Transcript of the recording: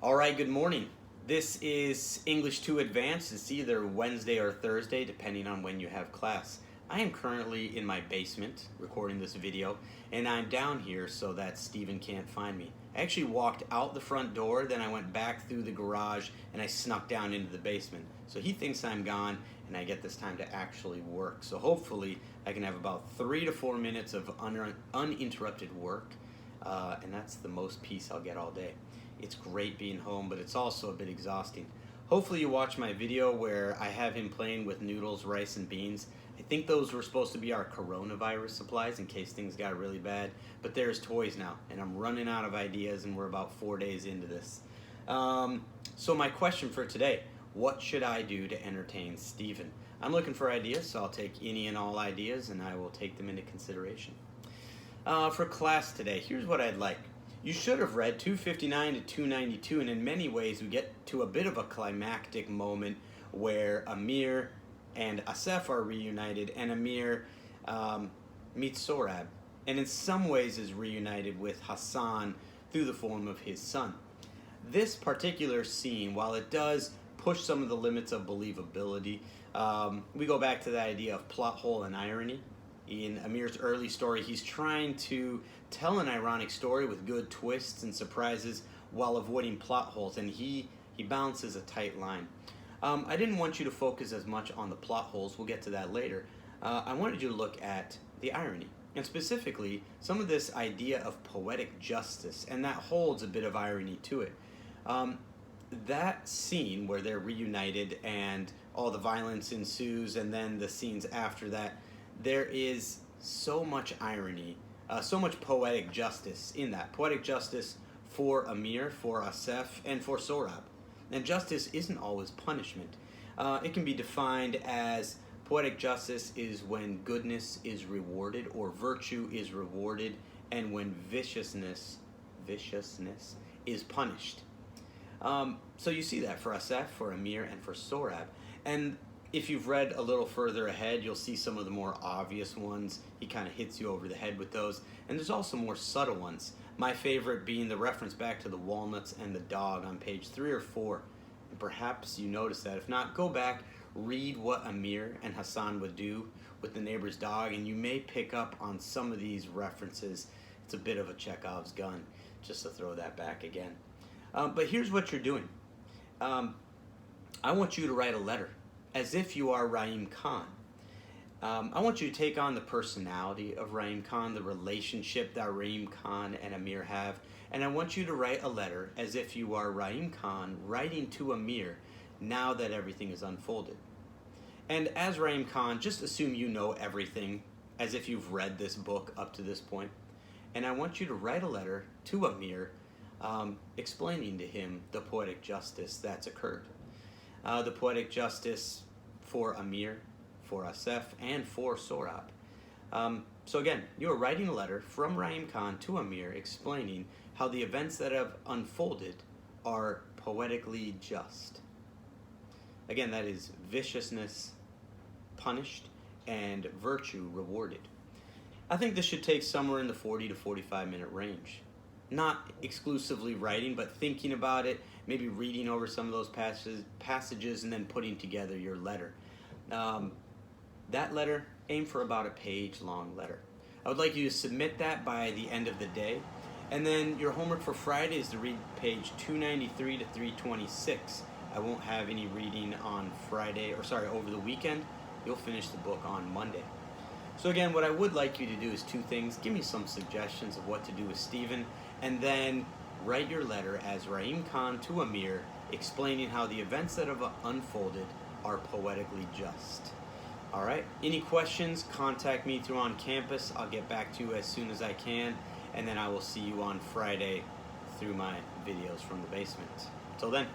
All right, good morning. This is English 2 Advanced. It's either Wednesday or Thursday, depending on when you have class. I am currently in my basement recording this video, and I'm down here so that Steven can't find me. I actually walked out the front door, then I went back through the garage, and I snuck down into the basement. So he thinks I'm gone, and I get this time to actually work. So hopefully I can have about 3 to 4 minutes of uninterrupted work, and that's the most peace I'll get all day. It's great being home, but it's also a bit exhausting. Hopefully you watch my video where I have him playing with noodles, rice, and beans. I think those were supposed to be our coronavirus supplies in case things got really bad, but there's toys now, and I'm running out of ideas, and we're about 4 days into this. So my question for today, what should I do to entertain Steven? I'm looking for ideas, so I'll take any and all ideas, and I will take them into consideration. For class today, here's what I'd like. You should have read 259 to 292, and in many ways we get to a bit of a climactic moment where Amir and Asef are reunited, and Amir meets Sorab, and in some ways is reunited with Hassan through the form of his son. This particular scene, while it does push some of the limits of believability, we go back to the idea of plot hole and irony. In Amir's early story, he's trying to tell an ironic story with good twists and surprises while avoiding plot holes, and he balances a tight line. I didn't want you to focus as much on the plot holes, we'll get to that later. I wanted you to look at the irony, and specifically some of this idea of poetic justice, and that holds a bit of irony to it. That scene where they're reunited and all the violence ensues, and then the scenes after that, there is so much irony, so much poetic justice in that. Poetic justice for Amir, for Asef, and for Sorab. And justice isn't always punishment. It can be defined as poetic justice is when goodness is rewarded or virtue is rewarded, and when viciousness is punished. So you see that for Asef, for Amir, and for Sorab. And if you've read a little further ahead, you'll see some of the more obvious ones. He kind of hits you over the head with those. And there's also more subtle ones. My favorite being the reference back to the walnuts and the dog on page 3 or 4. And perhaps you noticed that. If not, go back, read what Amir and Hassan would do with the neighbor's dog, and you may pick up on some of these references. It's a bit of a Chekhov's gun, just to throw that back again. But here's what you're doing. I want you to write a letter, as if you are Rahim Khan. I want you to take on the personality of Rahim Khan, the relationship that Rahim Khan and Amir have, and I want you to write a letter as if you are Rahim Khan writing to Amir now that everything is unfolded. And as Rahim Khan, just assume you know everything, as if you've read this book up to this point, and I want you to write a letter to Amir explaining to him the poetic justice that's occurred. The poetic justice for Amir, for Asef, and for Sorab. So again, you are writing a letter from Rahim Khan to Amir explaining how the events that have unfolded are poetically just. Again, that is viciousness punished and virtue rewarded. I think this should take somewhere in the 40 to 45 minute range. Not exclusively writing, but thinking about it, maybe reading over some of those passages and then putting together your letter. That letter, aim for about a page-long letter. I would like you to submit that by the end of the day. And then your homework for Friday is to read page 293 to 326. I won't have any reading on Friday, over the weekend. You'll finish the book on Monday. So again, what I would like you to do is 2 things. Give me some suggestions of what to do with Steven, and then write your letter as Rahim Khan to Amir, explaining how the events that have unfolded are poetically just. All right, any questions, contact me through on campus. I'll get back to you as soon as I can, and then I will see you on Friday through my videos from the basement. Till then.